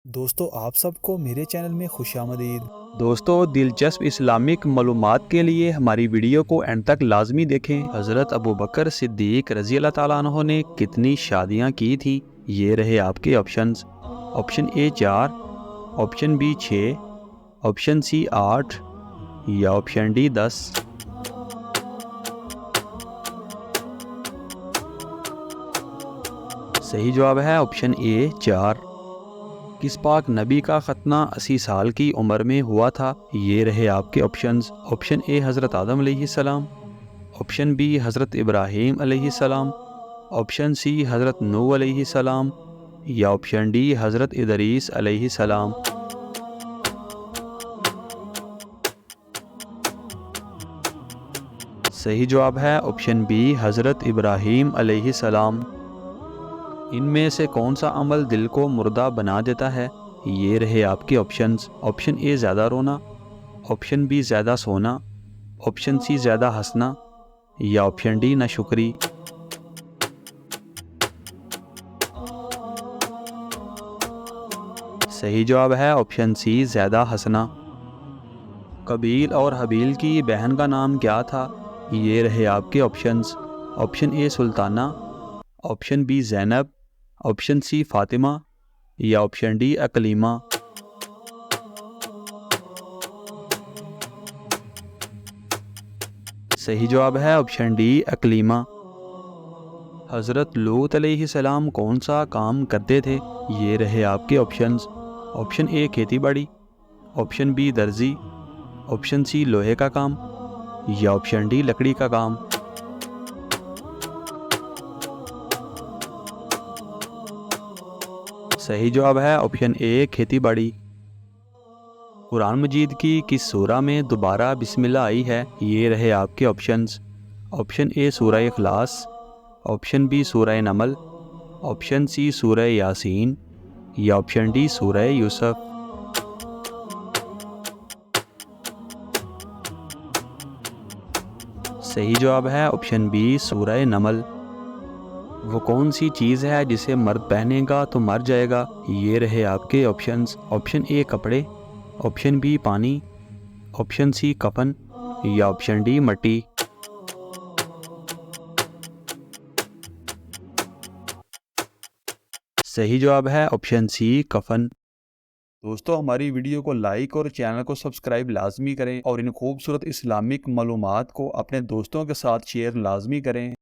दोस्तों आप सबको मेरे चैनल में खुशामदीद। दोस्तों दिलचस्प इस्लामिक मालूमात के लिए हमारी वीडियो को एंड तक लाजमी देखें। हज़रत अबू बकर सिद्दीक रज़ी अल्लाह ताला अन्हो ने कितनी शादियां की थी? ये रहे आपके options. Option A 4, option B 6, option C 8 या ऑप्शन डी 10। सही जवाब है ऑप्शन ए 4। किस पाक नबी का खतना 80 साल की उम्र में हुआ था? ये रहे आपके ऑप्शंस। ऑप्शन ए हज़रत आदम अलैहिस्सलाम, ऑप्शन बी हज़रत इब्राहीम अलैहिस्सलाम, ऑप्शन सी हज़रत नूह अलैहिस्सलाम या ऑप्शन डी हज़रत इदरीस अलैहिस्सलाम। सही जवाब है ऑप्शन बी हज़रत इब्राहीम अलैहिस्सलाम। इनमें से कौन सा अमल दिल को मुर्दा बना देता है? ये रहे आपके ऑप्शंस। ऑप्शन ए ज़्यादा रोना, ऑप्शन बी ज़्यादा सोना, ऑप्शन सी ज़्यादा हंसना या ऑप्शन डी नाशुक्री। सही जवाब है ऑप्शन सी ज़्यादा हंसना। कबील और हबील की बहन का नाम क्या था? ये रहे आपके options. Option A Sultana, option B Zainab, option C Fatima या ऑप्शन डी अकलीमा। सही जवाब है ऑप्शन डी अकलीमा। हज़रत लूत अलैहिस्सलाम कौन सा काम करते थे? ये रहे आपके ऑप्शंस। ऑप्शन ए खेती बाड़ी, ऑप्शन बी दर्जी, ऑप्शन सी लोहे का काम या ऑप्शन डी लकड़ी का काम। सही जवाब है ऑप्शन ए खेती बाड़ी। कुरान मजीद की किस सूरा में दोबारा बिस्मिल्लाह आई है? ये रहे आपके ऑप्शंस। ऑप्शन ए सूरह इखलास, ऑप्शन बी सूरह नमल, ऑप्शन सी सूरह यासीन या ऑप्शन डी सूरह यूसुफ। सही जवाब है ऑप्शन बी सूरह नमल। वो कौन सी चीज़ है जिसे मर्द पहनेगा तो मर जाएगा? ये रहे आपके ऑप्शंस। ऑप्शन ए कपड़े, ऑप्शन बी पानी, ऑप्शन सी कफन या ऑप्शन डी मट्टी। सही जवाब है ऑप्शन सी कफन। दोस्तों हमारी वीडियो को लाइक और चैनल को सब्सक्राइब लाजमी करें और इन खूबसूरत इस्लामिक मालूमात को अपने दोस्तों के साथ शेयर लाजमी करें।